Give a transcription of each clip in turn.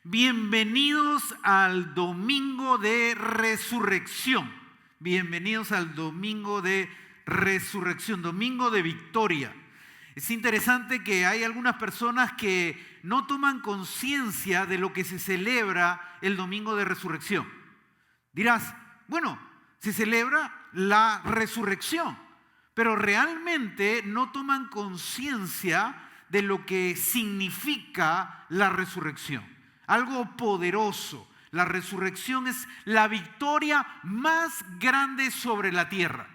Bienvenidos al domingo de resurrección. Bienvenidos al domingo de resurrección, domingo de victoria. Es interesante que hay algunas personas que no toman conciencia de lo que se celebra el domingo de resurrección. Dirás, bueno, se celebra la resurrección, pero realmente no toman conciencia de lo que significa la resurrección. Algo poderoso. La resurrección es la victoria más grande sobre la tierra.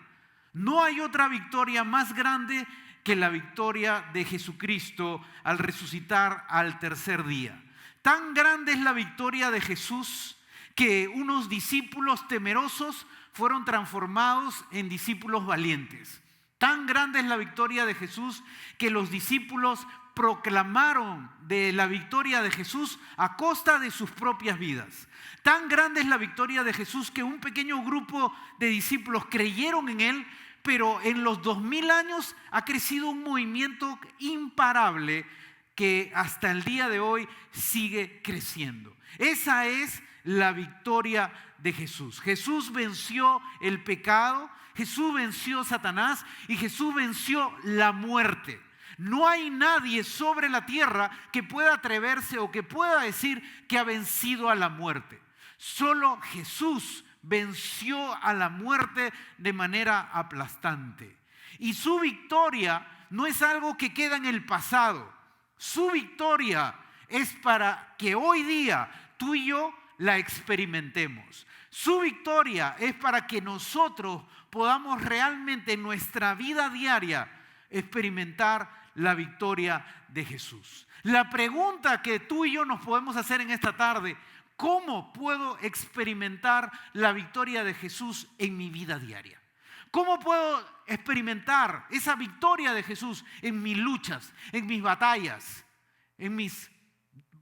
No hay otra victoria más grande que la victoria de Jesucristo al resucitar al tercer día. Tan grande es la victoria de Jesús que unos discípulos temerosos fueron transformados en discípulos valientes. Tan grande es la victoria de Jesús que los discípulos proclamaron de la victoria de Jesús a costa de sus propias vidas. Tan grande es la victoria de Jesús que un pequeño grupo de discípulos creyeron en Él, pero en los 2000 años ha crecido un movimiento imparable que hasta el día de hoy sigue creciendo. Esa es la victoria de Jesús. Jesús venció el pecado, Jesús venció a Satanás y Jesús venció la muerte. No hay nadie sobre la tierra que pueda atreverse o que pueda decir que ha vencido a la muerte. Solo Jesús venció a la muerte de manera aplastante. Y su victoria no es algo que queda en el pasado. Su victoria es para que hoy día tú y yo la experimentemos. Su victoria es para que nosotros podamos realmente en nuestra vida diaria experimentar la victoria de Jesús. La pregunta que tú y yo nos podemos hacer en esta tarde: ¿cómo puedo experimentar la victoria de Jesús en mi vida diaria? ¿Cómo puedo experimentar esa victoria de Jesús en mis luchas, en mis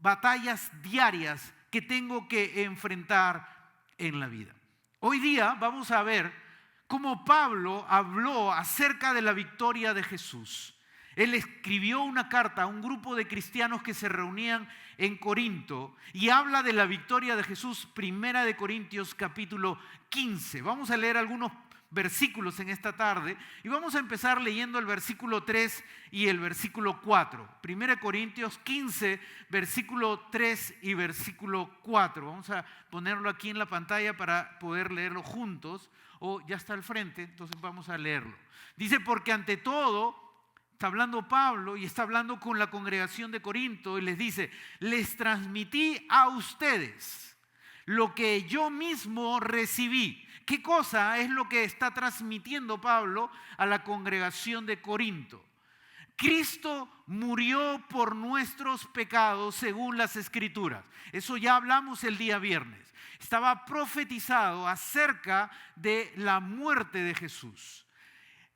batallas diarias que tengo que enfrentar en la vida? Hoy día vamos a ver cómo Pablo habló acerca de la victoria de Jesús. Él escribió una carta a un grupo de cristianos que se reunían en Corinto y habla de la victoria de Jesús, 1 Corintios capítulo 15. Vamos a leer algunos versículos en esta tarde y vamos a empezar leyendo el versículo 3 y el versículo 4. 1 Corintios 15, versículo 3 y versículo 4. Vamos a ponerlo aquí en la pantalla para poder leerlo juntos, o ya está al frente, entonces vamos a leerlo. Dice: porque ante todo, está hablando Pablo y está hablando con la congregación de Corinto y les dice: les transmití a ustedes lo que yo mismo recibí. ¿Qué cosa es lo que está transmitiendo Pablo a la congregación de Corinto? Cristo murió por nuestros pecados según las Escrituras. Eso ya hablamos el día viernes. Estaba profetizado acerca de la muerte de Jesús.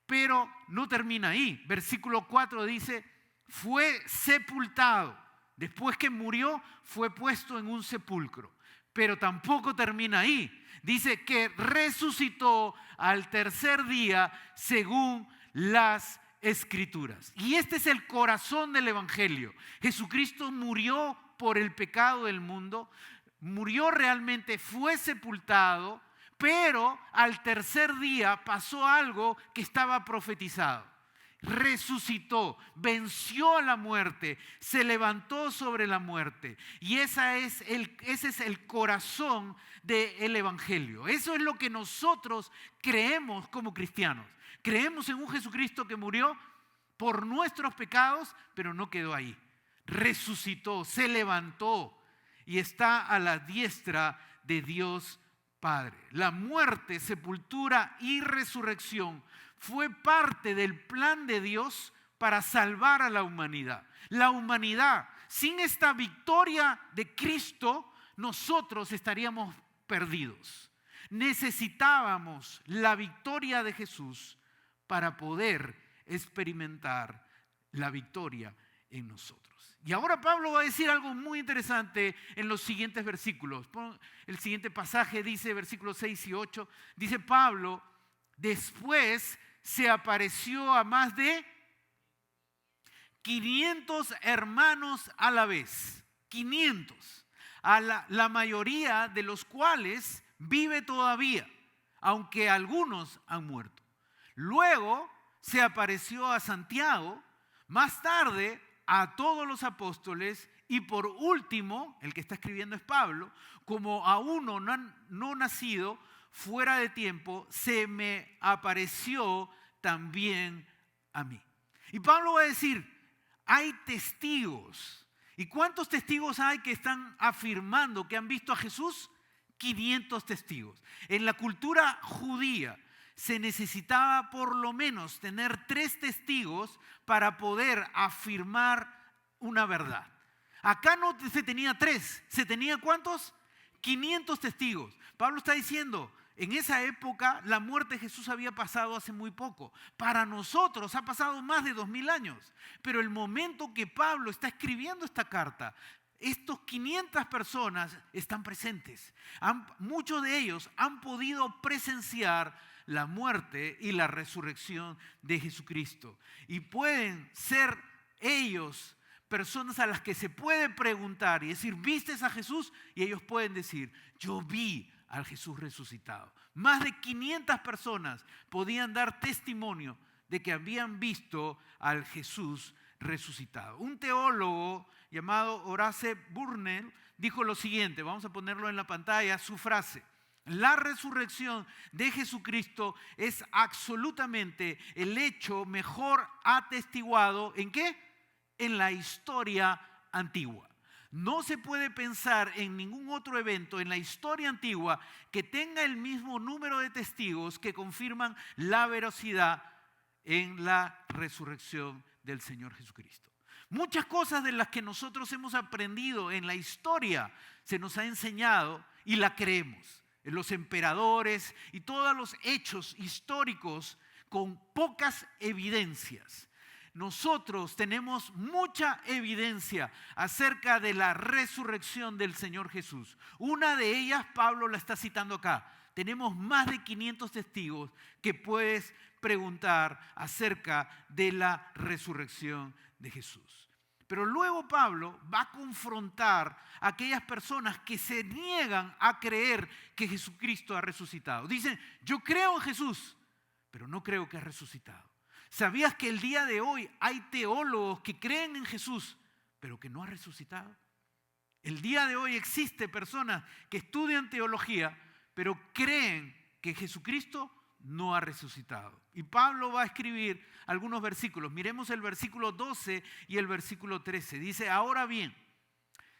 Pero no termina ahí. Versículo 4 dice: fue sepultado. Después que murió, fue puesto en un sepulcro. Pero tampoco termina ahí. Dice que resucitó al tercer día según las Escrituras. Y este es el corazón del Evangelio. Jesucristo murió por el pecado del mundo. Murió realmente, fue sepultado. Pero al tercer día pasó algo que estaba profetizado. Resucitó, venció a la muerte, se levantó sobre la muerte. Y ese es el corazón del Evangelio. Eso es lo que nosotros creemos como cristianos. Creemos en un Jesucristo que murió por nuestros pecados, pero no quedó ahí. Resucitó, se levantó y está a la diestra de Dios Padre. La muerte, sepultura y resurrección fue parte del plan de Dios para salvar a la humanidad. La humanidad, sin esta victoria de Cristo, nosotros estaríamos perdidos. Necesitábamos la victoria de Jesús para poder experimentar la victoria en nosotros. Y ahora Pablo va a decir algo muy interesante en los siguientes versículos. El siguiente pasaje dice, versículos 6 y 8, dice Pablo: después se apareció a más de 500 hermanos a la vez. 500. la mayoría de los cuales vive todavía, aunque algunos han muerto. Luego se apareció a Santiago, más tarde a todos los apóstoles y por último, el que está escribiendo es Pablo, como a uno no nacido fuera de tiempo, se me apareció también a mí. Y Pablo va a decir, hay testigos. ¿Y cuántos testigos hay que están afirmando que han visto a Jesús? 500 testigos. En la cultura judía se necesitaba por lo menos tener 3 testigos para poder afirmar una verdad. Acá no se tenía 3, ¿se tenía cuántos? 500 testigos. Pablo está diciendo, en esa época la muerte de Jesús había pasado hace muy poco. Para nosotros ha pasado más de 2000 años. Pero el momento que Pablo está escribiendo esta carta, estos 500 personas están presentes. Muchos de ellos han podido presenciar la muerte y la resurrección de Jesucristo. Y pueden ser ellos personas a las que se puede preguntar y decir, ¿vistes a Jesús? Y ellos pueden decir, yo vi al Jesús resucitado. Más de 500 personas podían dar testimonio de que habían visto al Jesús resucitado. Un teólogo llamado Horace Burnell dijo lo siguiente, vamos a ponerlo en la pantalla, su frase: la resurrección de Jesucristo es absolutamente el hecho mejor atestiguado, ¿en qué? En la historia antigua. No se puede pensar en ningún otro evento en la historia antigua que tenga el mismo número de testigos que confirman la veracidad en la resurrección del Señor Jesucristo. Muchas cosas de las que nosotros hemos aprendido en la historia se nos ha enseñado y la creemos. Los emperadores y todos los hechos históricos con pocas evidencias. Nosotros tenemos mucha evidencia acerca de la resurrección del Señor Jesús. Una de ellas, Pablo la está citando acá. Tenemos más de 500 testigos que puedes preguntar acerca de la resurrección de Jesús. Pero luego Pablo va a confrontar a aquellas personas que se niegan a creer que Jesucristo ha resucitado. Dicen, yo creo en Jesús, pero no creo que ha resucitado. ¿Sabías que el día de hoy hay teólogos que creen en Jesús, pero que no ha resucitado? El día de hoy existe personas que estudian teología, pero creen que Jesucristo no ha resucitado. Y Pablo va a escribir algunos versículos. Miremos el versículo 12 y el versículo 13. Dice, ahora bien,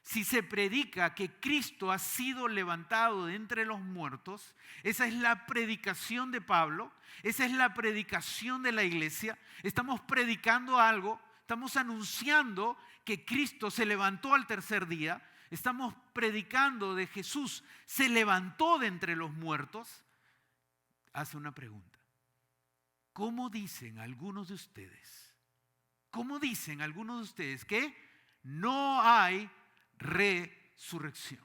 si se predica que Cristo ha sido levantado de entre los muertos, esa es la predicación de Pablo, esa es la predicación de la iglesia. Estamos predicando algo, estamos anunciando que Cristo se levantó al tercer día, estamos predicando de Jesús, se levantó de entre los muertos. Hace una pregunta. ¿Cómo dicen algunos de ustedes? ¿Cómo dicen algunos de ustedes que no hay resurrección?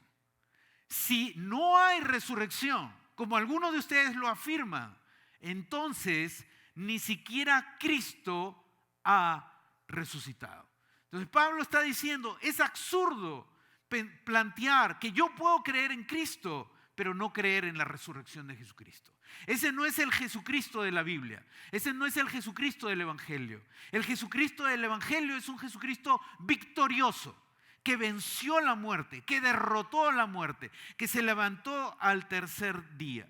Si no hay resurrección, como algunos de ustedes lo afirman, entonces ni siquiera Cristo ha resucitado. Entonces Pablo está diciendo, es absurdo plantear que yo puedo creer en Cristo, pero no creer en la resurrección de Jesucristo. Ese no es el Jesucristo de la Biblia. Ese no es el Jesucristo del Evangelio. El Jesucristo del Evangelio es un Jesucristo victorioso, que venció la muerte, que derrotó la muerte, que se levantó al tercer día.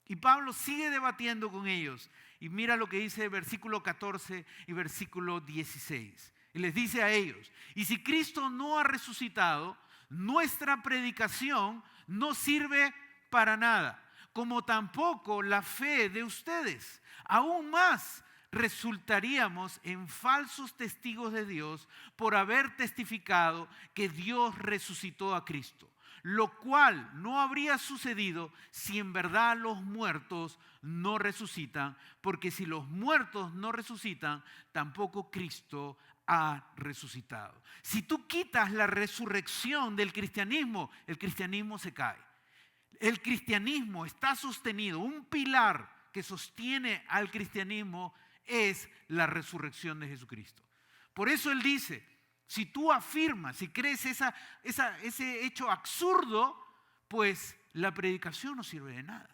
Y Pablo sigue debatiendo con ellos. Y mira lo que dice el versículo 14 y versículo 16. Y les dice a ellos, y si Cristo no ha resucitado, nuestra predicación no sirve para nada, como tampoco la fe de ustedes. Aún más resultaríamos en falsos testigos de Dios por haber testificado que Dios resucitó a Cristo, lo cual no habría sucedido si en verdad los muertos no resucitan, porque si los muertos no resucitan, tampoco Cristo ha resucitado. Si tú quitas la resurrección del cristianismo, el cristianismo se cae. El cristianismo está sostenido, un pilar que sostiene al cristianismo es la resurrección de Jesucristo. Por eso él dice, Si tú afirmas, si crees ese hecho absurdo, pues la predicación no sirve de nada.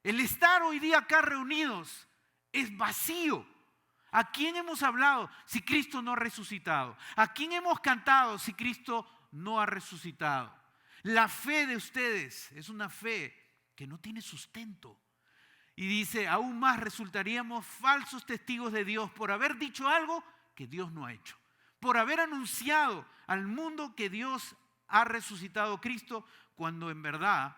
El estar hoy día acá reunidos es vacío. ¿A quién hemos hablado si Cristo no ha resucitado? ¿A quién hemos cantado si Cristo no ha resucitado? La fe de ustedes es una fe que no tiene sustento. Y dice, aún más resultaríamos falsos testigos de Dios por haber dicho algo que Dios no ha hecho. Por haber anunciado al mundo que Dios ha resucitado a Cristo cuando en verdad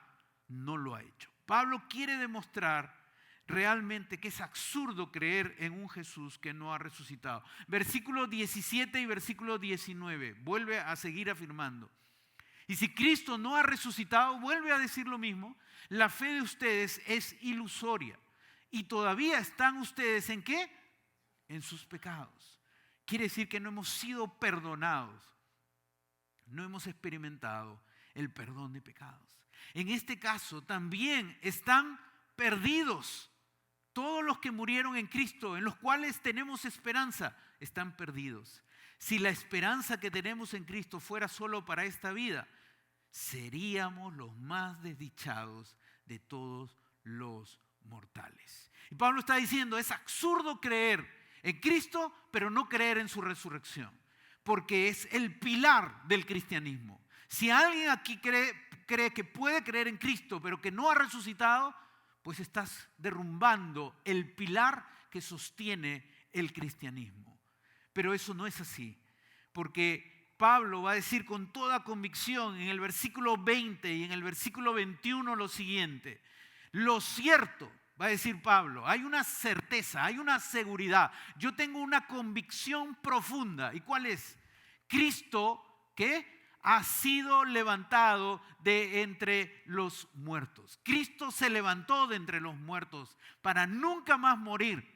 no lo ha hecho. Pablo quiere demostrar realmente que es absurdo creer en un Jesús que no ha resucitado. Versículo 17 y versículo 19, vuelve a seguir afirmando. Y si Cristo no ha resucitado, vuelve a decir lo mismo, la fe de ustedes es ilusoria. Y todavía están ustedes ¿en qué? En sus pecados. Quiere decir que no hemos sido perdonados. No hemos experimentado el perdón de pecados. En este caso también están perdidos. Todos los que murieron en Cristo, en los cuales tenemos esperanza, están perdidos. Si la esperanza que tenemos en Cristo fuera solo para esta vida, seríamos los más desdichados de todos los mortales. Y Pablo está diciendo, es absurdo creer en Cristo, pero no creer en su resurrección, porque es el pilar del cristianismo. Si alguien aquí cree que puede creer en Cristo, pero que no ha resucitado, pues estás derrumbando el pilar que sostiene el cristianismo. Pero eso no es así, porque Pablo va a decir con toda convicción en el versículo 20 y en el versículo 21 lo siguiente. Lo cierto, va a decir Pablo, hay una certeza, hay una seguridad. Yo tengo una convicción profunda. ¿Y cuál es? Cristo, ¿qué? Ha sido levantado de entre los muertos. Cristo se levantó de entre los muertos para nunca más morir,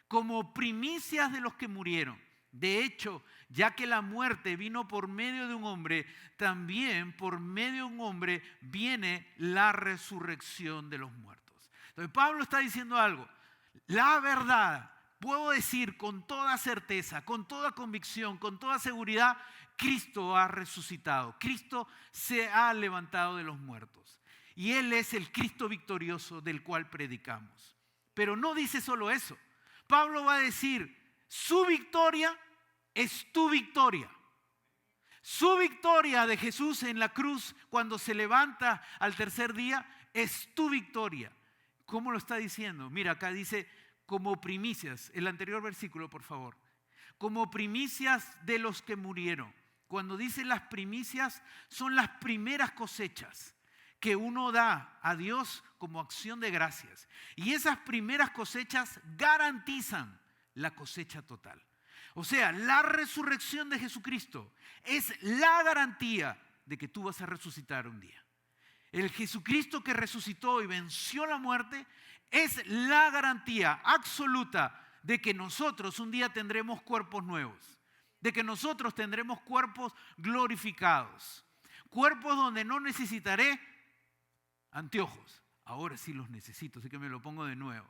como primicias de los que murieron. De hecho, ya que la muerte vino por medio de un hombre, también por medio de un hombre viene la resurrección de los muertos. Entonces Pablo está diciendo algo. La verdad, puedo decir con toda certeza, con toda convicción, con toda seguridad, Cristo ha resucitado. Cristo se ha levantado de los muertos. Y Él es el Cristo victorioso del cual predicamos. Pero no dice solo eso. Pablo va a decir, su victoria es tu victoria. Su victoria de Jesús en la cruz cuando se levanta al tercer día es tu victoria. ¿Cómo lo está diciendo? Mira, acá dice como primicias. El anterior versículo, por favor. Como primicias de los que murieron. Cuando dice las primicias, son las primeras cosechas que uno da a Dios como acción de gracias. Y esas primeras cosechas garantizan la cosecha total. O sea, la resurrección de Jesucristo es la garantía de que tú vas a resucitar un día. El Jesucristo que resucitó y venció la muerte es la garantía absoluta de que nosotros un día tendremos cuerpos nuevos, de que nosotros tendremos cuerpos glorificados, cuerpos donde no necesitaré anteojos. Ahora sí los necesito, así que me lo pongo de nuevo.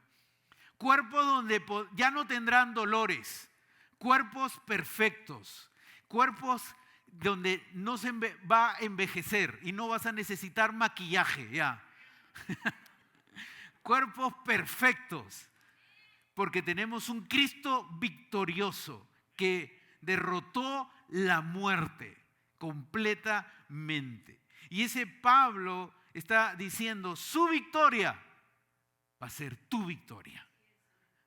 Cuerpos donde ya no tendrán dolores, cuerpos perfectos, cuerpos donde no se va a envejecer y no vas a necesitar maquillaje ya. Cuerpos perfectos, porque tenemos un Cristo victorioso que derrotó la muerte completamente. Y ese Pablo está diciendo, su victoria va a ser tu victoria.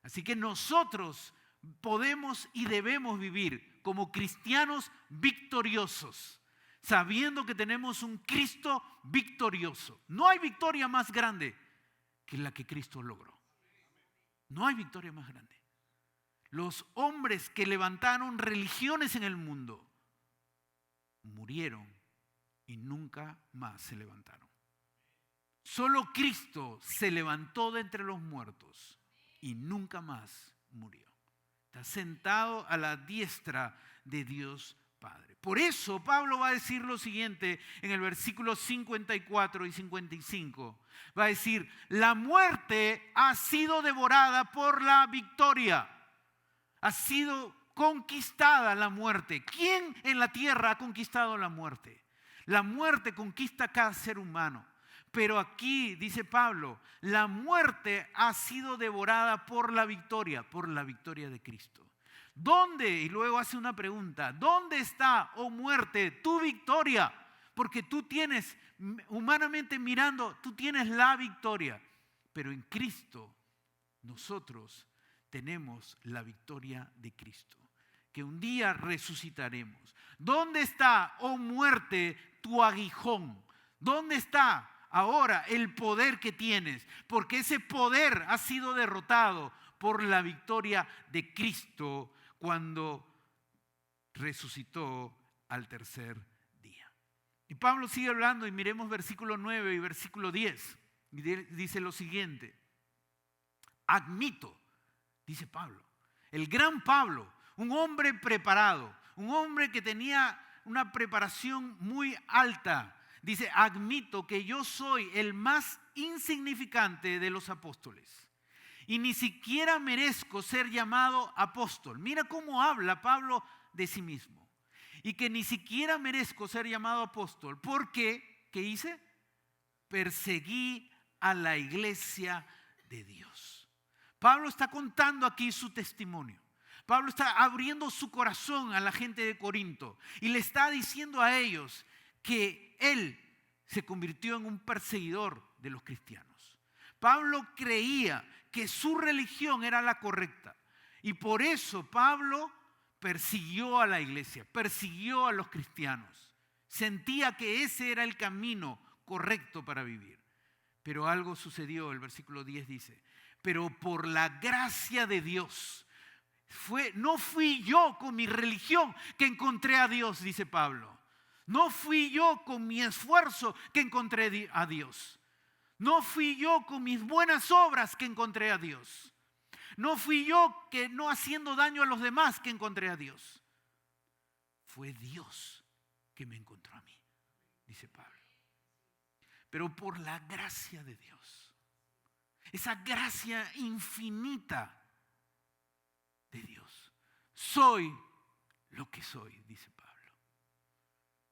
Así que nosotros podemos y debemos vivir como cristianos victoriosos, sabiendo que tenemos un Cristo victorioso. No hay victoria más grande que la que Cristo logró. No hay victoria más grande. Los hombres que levantaron religiones en el mundo murieron y nunca más se levantaron. Solo Cristo se levantó de entre los muertos y nunca más murió. Está sentado a la diestra de Dios Padre. Por eso Pablo va a decir lo siguiente en el versículo 54 y 55. Va a decir, la muerte ha sido devorada por la victoria. Ha sido conquistada la muerte. ¿Quién en la tierra ha conquistado la muerte? La muerte conquista a cada ser humano. Pero aquí, dice Pablo, la muerte ha sido devorada por la victoria de Cristo. ¿Dónde? Y luego hace una pregunta. ¿Dónde está, oh muerte, tu victoria? Porque tú tienes, humanamente mirando, tú tienes la victoria. Pero en Cristo nosotros tenemos la victoria de Cristo, que un día resucitaremos. ¿Dónde está, oh muerte, tu aguijón? ¿Dónde está ahora el poder que tienes? Porque ese poder ha sido derrotado por la victoria de Cristo cuando resucitó al tercer día. Y Pablo sigue hablando y miremos versículo 9 y versículo 10. Y dice lo siguiente: admito, dice Pablo, el gran Pablo, un hombre preparado, un hombre que tenía una preparación muy alta. Dice, admito que yo soy el más insignificante de los apóstoles y ni siquiera merezco ser llamado apóstol. Mira cómo habla Pablo de sí mismo. Y que ni siquiera merezco ser llamado apóstol porque, ¿qué hice? Perseguí a la iglesia de Dios. Pablo está contando aquí su testimonio. Pablo está abriendo su corazón a la gente de Corinto y le está diciendo a ellos que él se convirtió en un perseguidor de los cristianos. Pablo creía que su religión era la correcta y por eso Pablo persiguió a la iglesia, persiguió a los cristianos. Sentía que ese era el camino correcto para vivir. Pero algo sucedió, el versículo 10 dice, pero por la gracia de Dios, no fui yo con mi religión que encontré a Dios, dice Pablo. No fui yo con mi esfuerzo que encontré a Dios. No fui yo con mis buenas obras que encontré a Dios. No fui yo que no haciendo daño a los demás que encontré a Dios. Fue Dios que me encontró a mí, dice Pablo. Pero por la gracia de Dios, esa gracia infinita de Dios, soy lo que soy, dice Pablo.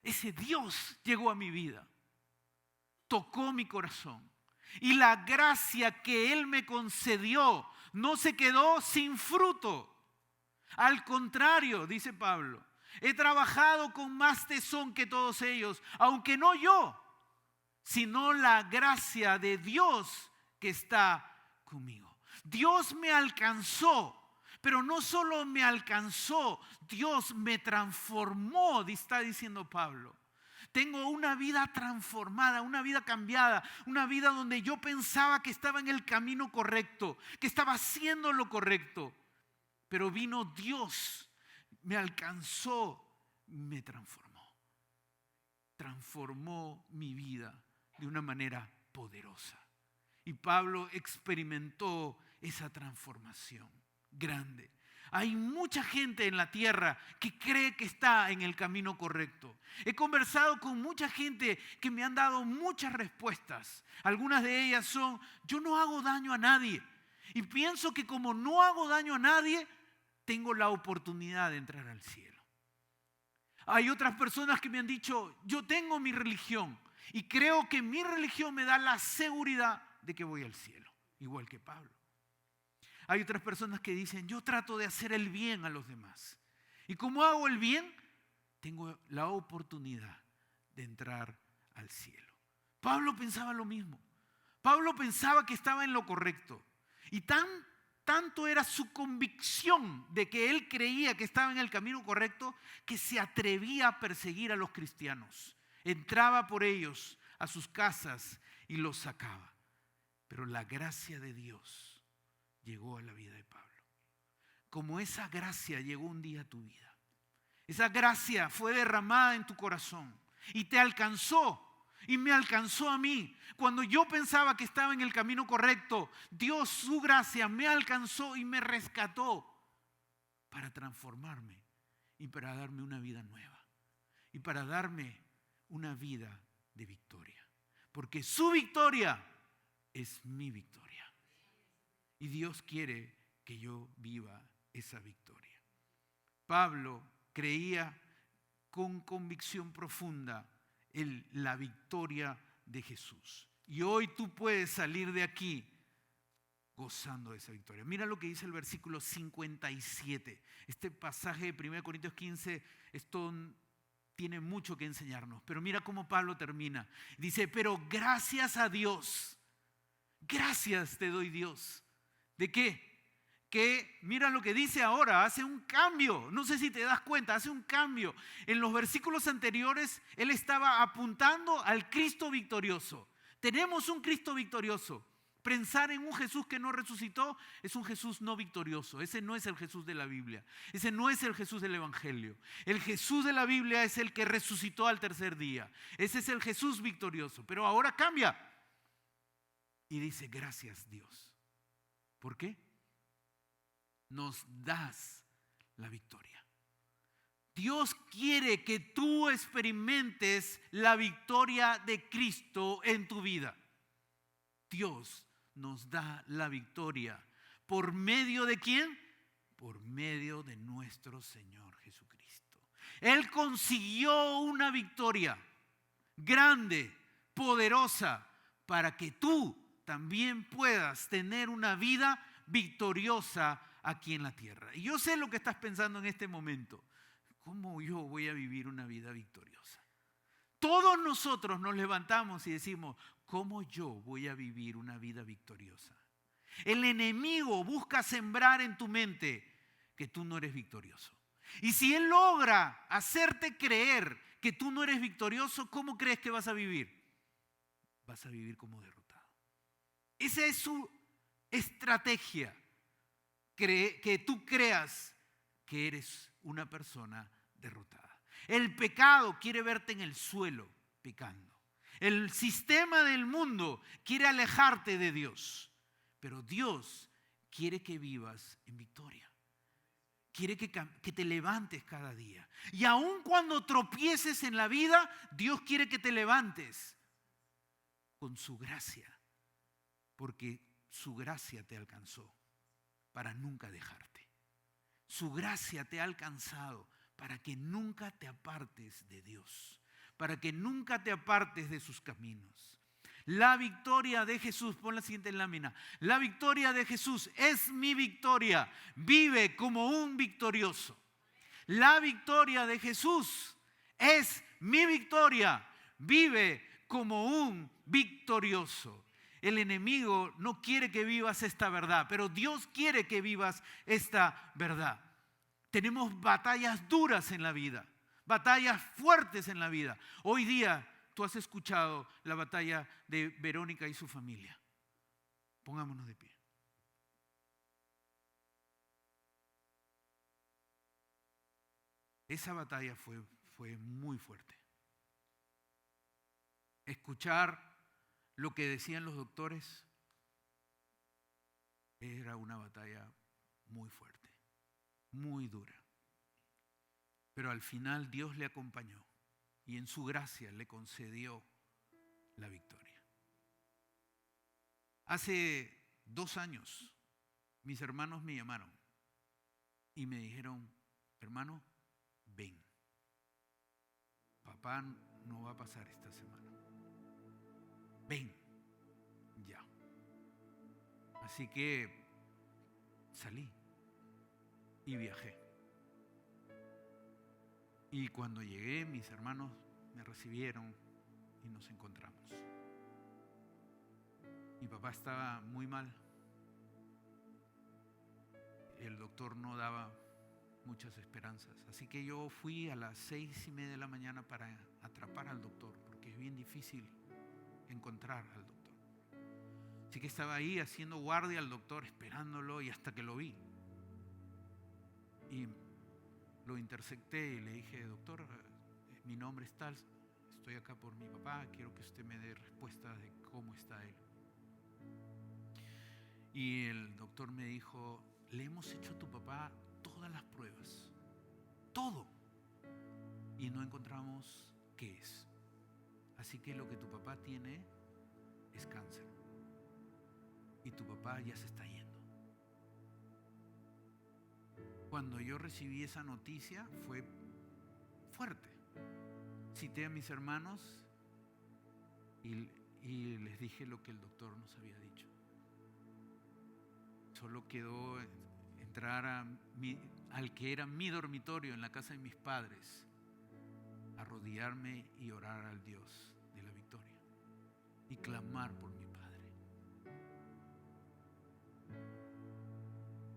Ese Dios llegó a mi vida, tocó mi corazón y la gracia que Él me concedió no se quedó sin fruto. Al contrario, dice Pablo, he trabajado con más tesón que todos ellos, aunque no yo, sino la gracia de Dios que está conmigo. Dios me alcanzó, pero no solo me alcanzó, Dios me transformó, está diciendo Pablo. Tengo una vida transformada, una vida cambiada, una vida donde yo pensaba que estaba en el camino correcto, que estaba haciendo lo correcto. Pero vino Dios, me alcanzó, me transformó. Transformó mi vida de una manera poderosa. Y Pablo experimentó esa transformación grande. Hay mucha gente en la tierra que cree que está en el camino correcto. He conversado con mucha gente que me han dado muchas respuestas. Algunas de ellas son, yo no hago daño a nadie. Y pienso que como no hago daño a nadie, tengo la oportunidad de entrar al cielo. Hay otras personas que me han dicho, yo tengo mi religión y creo que mi religión me da la seguridad de que voy al cielo, igual que Pablo. Hay otras personas que dicen, yo trato de hacer el bien a los demás. Y como hago el bien, tengo la oportunidad de entrar al cielo. Pablo pensaba lo mismo. Pablo pensaba que estaba en lo correcto. Y tanto era su convicción de que él creía que estaba en el camino correcto, que se atrevía a perseguir a los cristianos. Entraba por ellos a sus casas y los sacaba. Pero la gracia de Dios llegó a la vida de Pablo. Como esa gracia llegó un día a tu vida. Esa gracia fue derramada en tu corazón y te alcanzó y me alcanzó a mí. Cuando yo pensaba que estaba en el camino correcto, Dios, su gracia, me alcanzó y me rescató para transformarme y para darme una vida nueva y para darme una vida de victoria. Porque su victoria es mi victoria. Y Dios quiere que yo viva esa victoria. Pablo creía con convicción profunda en la victoria de Jesús. Y hoy tú puedes salir de aquí gozando de esa victoria. Mira lo que dice el versículo 57. Este pasaje de 1 Corintios 15, esto tiene mucho que enseñarnos. Pero mira cómo Pablo termina. Dice, pero gracias a Dios, gracias te doy Dios. ¿De qué? Que mira lo que dice ahora, hace un cambio. No sé si te das cuenta, hace un cambio. En los versículos anteriores, él estaba apuntando al Cristo victorioso. Tenemos un Cristo victorioso. Pensar en un Jesús que no resucitó es un Jesús no victorioso. Ese no es el Jesús de la Biblia. Ese no es el Jesús del Evangelio. El Jesús de la Biblia es el que resucitó al tercer día. Ese es el Jesús victorioso. Pero ahora cambia. Y dice, gracias Dios. ¿Por qué? Nos das la victoria. Dios quiere que tú experimentes la victoria de Cristo en tu vida. Dios nos da la victoria. ¿Por medio de quién? Por medio de nuestro Señor Jesucristo. Él consiguió una victoria grande, poderosa, para que tú también puedas tener una vida victoriosa aquí en la tierra. Y yo sé lo que estás pensando en este momento. ¿Cómo yo voy a vivir una vida victoriosa? Todos nosotros nos levantamos y decimos, ¿cómo yo voy a vivir una vida victoriosa? El enemigo busca sembrar en tu mente que tú no eres victorioso. Y si él logra hacerte creer que tú no eres victorioso, ¿cómo crees que vas a vivir? Vas a vivir como derrotado. Esa es su estrategia. Que tú creas que eres una persona derrotada. El pecado quiere verte en el suelo pecando. El sistema del mundo quiere alejarte de Dios. Pero Dios quiere que vivas en victoria. Quiere que te levantes cada día. Y aun cuando tropieces en la vida, Dios quiere que te levantes con su gracia. Porque su gracia te alcanzó para nunca dejarte. Su gracia te ha alcanzado para que nunca te apartes de Dios, para que nunca te apartes de sus caminos. La victoria de Jesús, pon la siguiente lámina. La victoria de Jesús es mi victoria. Vive como un victorioso. La victoria de Jesús es mi victoria. Vive como un victorioso. El enemigo no quiere que vivas esta verdad, pero Dios quiere que vivas esta verdad. Tenemos batallas duras en la vida, batallas fuertes en la vida. Hoy día tú has escuchado la batalla de Verónica y su familia. Pongámonos de pie. Esa batalla fue muy fuerte. Escuchar lo que decían los doctores era una batalla muy fuerte, muy dura. Pero al final Dios le acompañó y en su gracia le concedió la victoria. Hace 2 años mis hermanos me llamaron y me dijeron, hermano, ven. Papá no va a pasar esta semana. Ven, ya. Así que salí y viajé. Y cuando llegué, mis hermanos me recibieron y nos encontramos. Mi papá estaba muy mal. El doctor no daba muchas esperanzas. Así que yo fui a las 6:30 de la mañana para atrapar al doctor, porque es bien difícil encontrar al doctor. Así que estaba ahí haciendo guardia al doctor, esperándolo, y hasta que lo vi. Y lo intercepté y le dije, doctor, mi nombre es tal, estoy acá por mi papá, quiero que usted me dé respuesta de cómo está él. Y el doctor me dijo, le hemos hecho a tu papá todas las pruebas, todo, y no encontramos qué es. Así que lo que tu papá tiene es cáncer. Y tu papá ya se está yendo. Cuando yo recibí esa noticia fue fuerte. Cité a mis hermanos y les dije lo que el doctor nos había dicho. Solo quedó entrar al que era mi dormitorio en la casa de mis padres, arrodillarme y orar al Dios de la victoria y clamar por mi padre.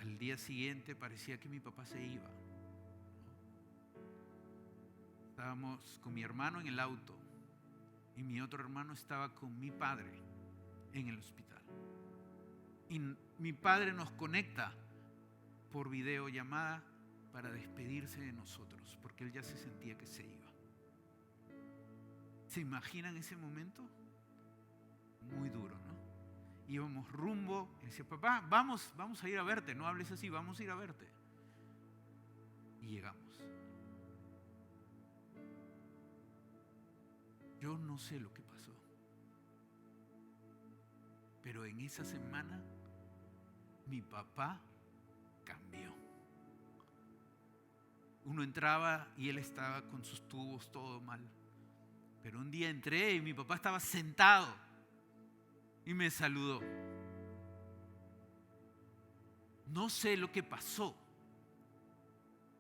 Al día siguiente parecía que mi papá se iba. Estábamos con mi hermano en el auto y mi otro hermano estaba con mi padre en el hospital. Y mi padre nos conecta por videollamada para despedirse de nosotros, porque él ya se sentía que se iba. ¿Se imaginan ese momento? Muy duro, ¿no? Íbamos rumbo, y decía, papá, vamos a ir a verte, no hables así, vamos a ir a verte. Y llegamos. Yo no sé lo que pasó, pero en esa semana mi papá cambió. Uno entraba y él estaba con sus tubos todo mal. Pero un día entré y mi papá estaba sentado y me saludó. No sé lo que pasó.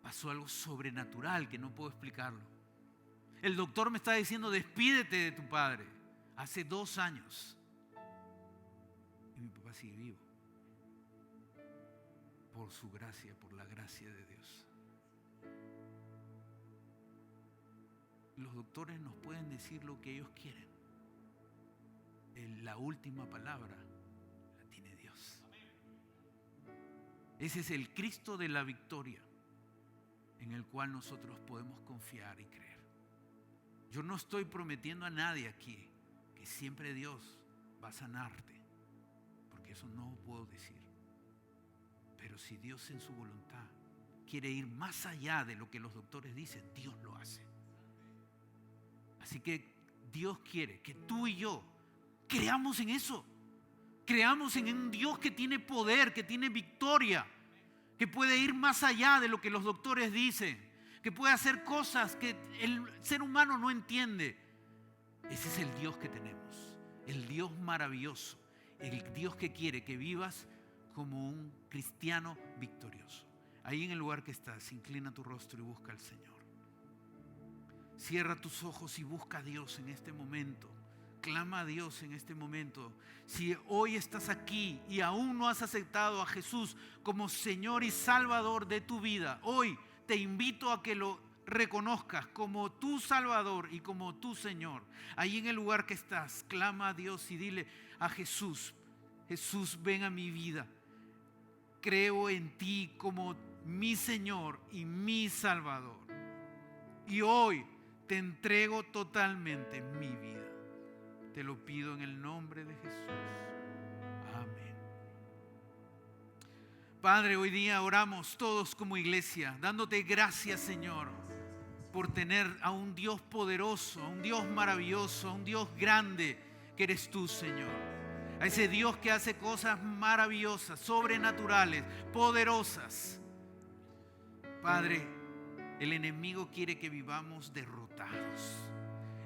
Pasó algo sobrenatural que no puedo explicarlo. El doctor me está diciendo, despídete de tu padre. Hace 2 años. Y mi papá sigue vivo. Por su gracia, por la gracia de Dios. Los doctores nos pueden decir lo que ellos quieren. La última palabra la tiene Dios. Ese es el Cristo de la victoria en el cual nosotros podemos confiar y creer. Yo no estoy prometiendo a nadie aquí que siempre Dios va a sanarte, porque eso no puedo decir. Pero si Dios en su voluntad quiere ir más allá de lo que los doctores dicen, Dios lo hace. Así que Dios quiere que tú y yo creamos en eso. Creamos en un Dios que tiene poder, que tiene victoria, que puede ir más allá de lo que los doctores dicen, que puede hacer cosas que el ser humano no entiende. Ese es el Dios que tenemos, el Dios maravilloso, el Dios que quiere que vivas como un cristiano victorioso. Ahí en el lugar que estás, inclina tu rostro y busca al Señor. Cierra tus ojos y busca a Dios en este momento. Clama a Dios en este momento. Si hoy estás aquí y aún no has aceptado a Jesús como Señor y Salvador de tu vida, hoy te invito a que lo reconozcas como tu Salvador y como tu Señor. Ahí en el lugar que estás, clama a Dios y dile a Jesús, Jesús, ven a mi vida. Creo en ti como mi Señor y mi Salvador. Y hoy te entrego totalmente mi vida. Te lo pido en el nombre de Jesús. Amén. Padre, hoy día oramos todos como iglesia, dándote gracias, Señor, por tener a un Dios poderoso, a un Dios maravilloso, a un Dios grande que eres tú, Señor. A ese Dios que hace cosas maravillosas, sobrenaturales, poderosas. Padre, el enemigo quiere que vivamos derrotados.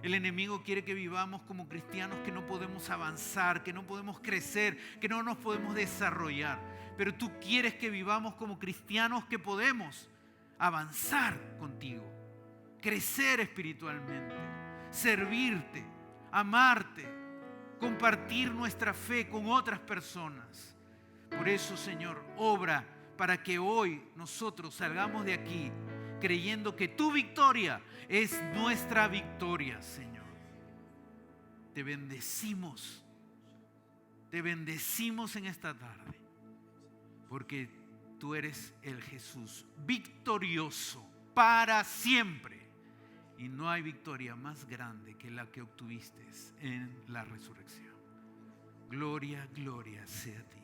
El enemigo quiere que vivamos como cristianos que no podemos avanzar, que no podemos crecer, que no nos podemos desarrollar. Pero tú quieres que vivamos como cristianos que podemos avanzar contigo, crecer espiritualmente, servirte, amarte, compartir nuestra fe con otras personas. Por eso, Señor, obra para que hoy nosotros salgamos de aquí creyendo que tu victoria es nuestra victoria, Señor. Te bendecimos en esta tarde, porque tú eres el Jesús victorioso para siempre. Y no hay victoria más grande que la que obtuviste en la resurrección. Gloria, gloria sea a ti.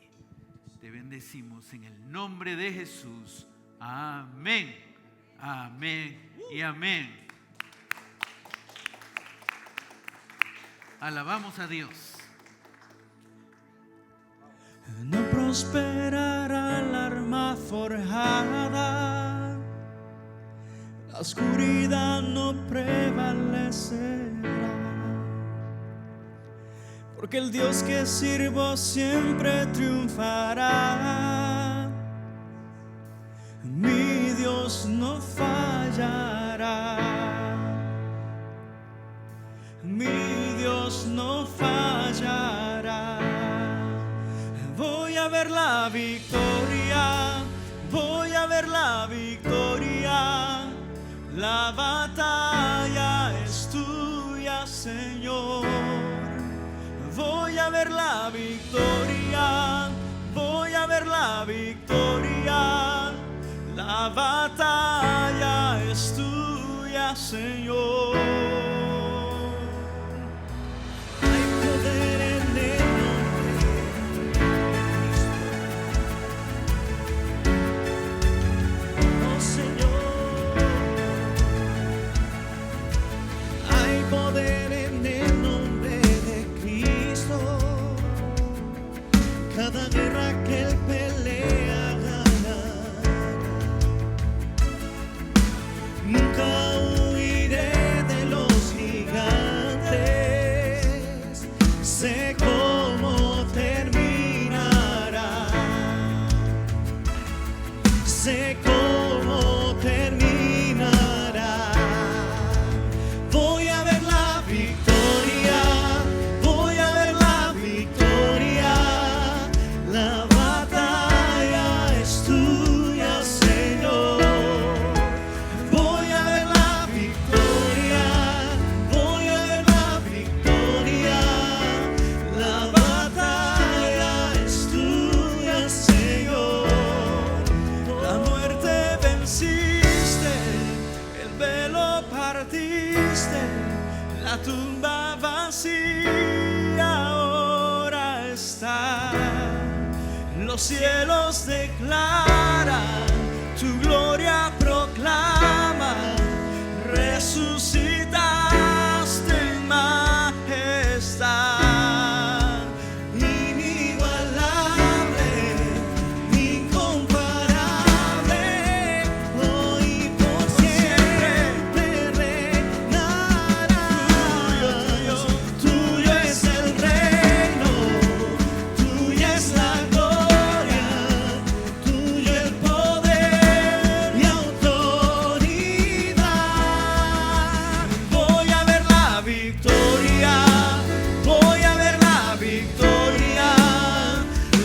Te bendecimos en el nombre de Jesús. Amén. Amén y amén. Alabamos a Dios. No prosperará el arma forjada, la oscuridad no prevalecerá, porque el Dios que sirvo siempre triunfará. Mi Dios no fallará, mi Dios no fallará. Voy a ver la victoria, voy a ver la victoria. La batalla es tuya, Señor. Voy a ver la victoria, voy a ver la victoria. La batalla es tuya, Señor. Hay poder en el nombre de Cristo. Oh, Señor. Hay poder en el nombre de Cristo. Cada guerra que Él pelea ganará. Nunca huiré de los gigantes, sé cómo terminará, sé cómo terminará. Voy a ver la victoria, voy a ver la victoria. La batalla es tuya, Señor. Voy a ver la victoria, voy a ver la victoria. La batalla es tuya, Señor. La muerte venciste, el velo partiste, la tumba vacía ahora está. Los cielos declaran, tu gloria proclama, resucitaste en majestad. Inigualable, incomparable, hoy y por siempre reinarás. Tuyo es el reino, tuya es la gloria, tuyo el poder y autoridad. Voy a ver la victoria, voy a ver la victoria.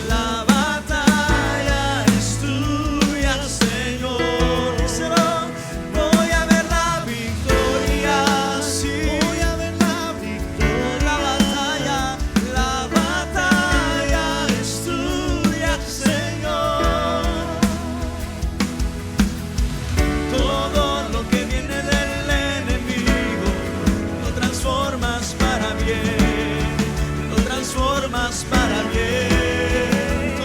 La batalla es tuya, Señor. Díselo. Voy a ver la victoria, sí. Voy a ver la victoria. La batalla es tuya, Señor. Todo lo que viene del enemigo lo transformas para bien, lo transformas para bien.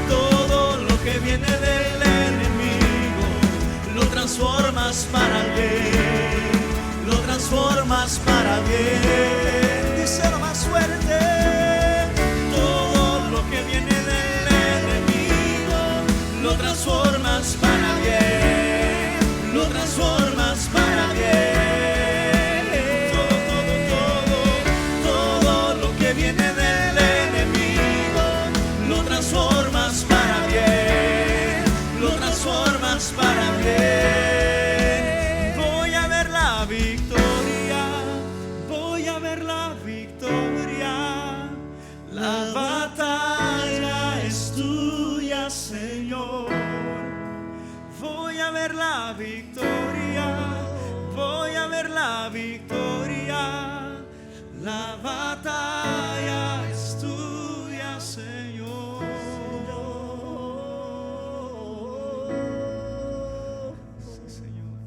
Todo lo que viene del enemigo lo transformas para bien, lo transformas para bien. Díselo más fuerte. Todo lo que viene del enemigo lo transformas para bien, lo transformas para bien. Todo lo que viene del enemigo lo transformas para bien, lo transformas para bien. Voy a ver la victoria, voy a ver la victoria. La batalla es tuya, Señor. Voy a ver la victoria, voy a ver la victoria. La batalla es tuya, Señor. Sí, Señor.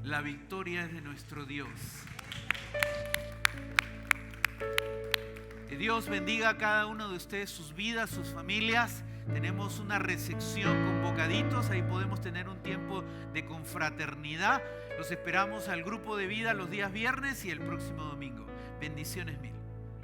La victoria es de nuestro Dios. Que Dios bendiga a cada uno de ustedes, sus vidas, sus familias. Tenemos una recepción con bocaditos, ahí podemos tener un tiempo de confraternidad. Los esperamos al grupo de vida los días viernes y el próximo domingo. Bendiciones mil.